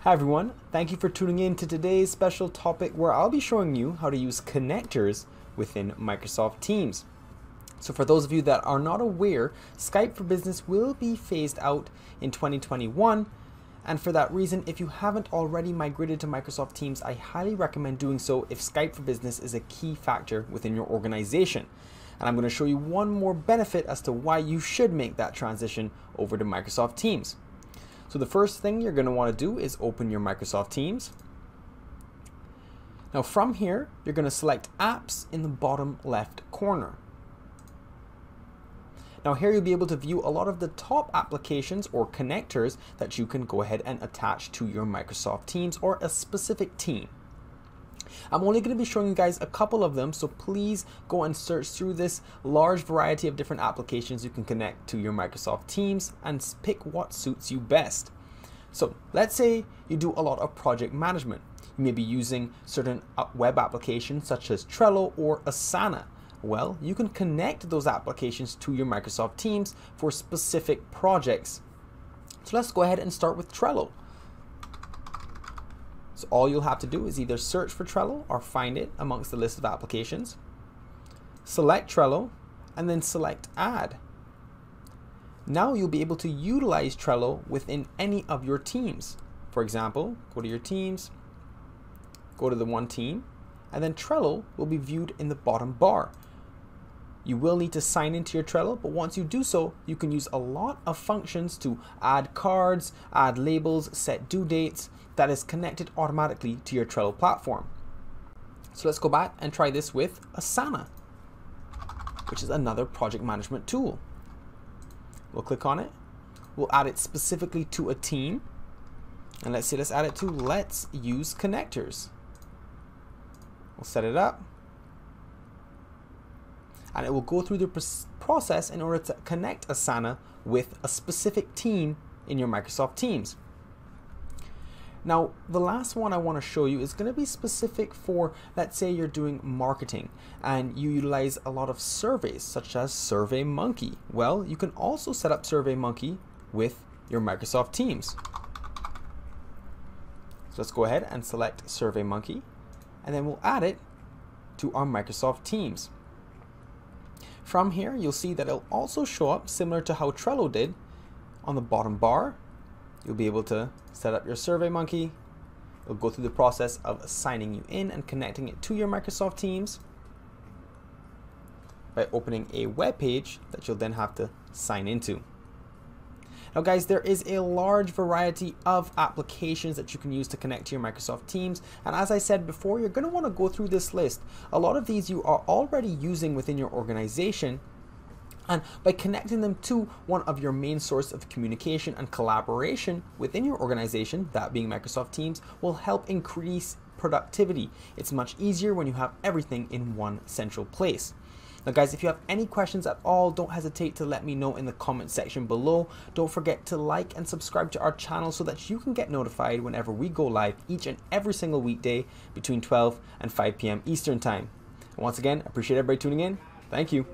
Hi everyone, thank you for tuning in to today's special topic where I'll be showing you how to use connectors within Microsoft Teams. So for those of you that are not aware, Skype for Business will be phased out in 2021, and for that reason, if you haven't already migrated to Microsoft Teams, I highly recommend doing so if Skype for Business is a key factor within your organization. And I'm going to show you one more benefit as to why you should make that transition over to Microsoft Teams. So the first thing you're going to want to do is open your Microsoft Teams. Now from here, you're going to select Apps in the bottom left corner. Now here you'll be able to view a lot of the top applications or connectors that you can go ahead and attach to your Microsoft Teams or a specific team. I'm only going to be showing you guys a couple of them, so please go and search through this large variety of different applications you can connect to your Microsoft Teams and pick what suits you best. So let's say you do a lot of project management. You may be using certain web applications such as Trello or Asana. Well, you can connect those applications to your Microsoft Teams for specific projects. So let's go ahead and start with Trello. So all you'll have to do is either search for Trello or find it amongst the list of applications. Select Trello and then select Add. Now you'll be able to utilize Trello within any of your teams. For example, go to your teams, go to the one team, and then Trello will be viewed in the bottom bar. You will need to sign into your Trello, but once you do so, you can use a lot of functions to add cards, add labels, set due dates that is connected automatically to your Trello platform. So let's go back and try this with Asana, which is another project management tool. We'll click on it. We'll add it specifically to a team. And let's say let's add it to Let's Use Connectors. We'll set it up. And it will go through the process in order to connect Asana with a specific team in your Microsoft Teams. Now, the last one I want to show you is going to be specific for, let's say you're doing marketing and you utilize a lot of surveys such as SurveyMonkey. Well, you can also set up SurveyMonkey with your Microsoft Teams. So let's go ahead and select SurveyMonkey, and then we'll add it to our Microsoft Teams. From here, you'll see that it'll also show up similar to how Trello did on the bottom bar. You'll be able to set up your SurveyMonkey. It'll go through the process of signing you in and connecting it to your Microsoft Teams by opening a web page that you'll then have to sign into. Now guys, there is a large variety of applications that you can use to connect to your Microsoft Teams, and as I said before, you're going to want to go through this list. A lot of these you are already using within your organization, and by connecting them to one of your main source of communication and collaboration within your organization, that being Microsoft Teams, will help increase productivity. It's much easier when you have everything in one central place. Now guys, if you have any questions at all, don't hesitate to let me know in the comment section below. Don't forget to like and subscribe to our channel so that you can get notified whenever we go live each and every single weekday between 12 and 5 p.m. Eastern Time. And once again, I appreciate everybody tuning in. Thank you.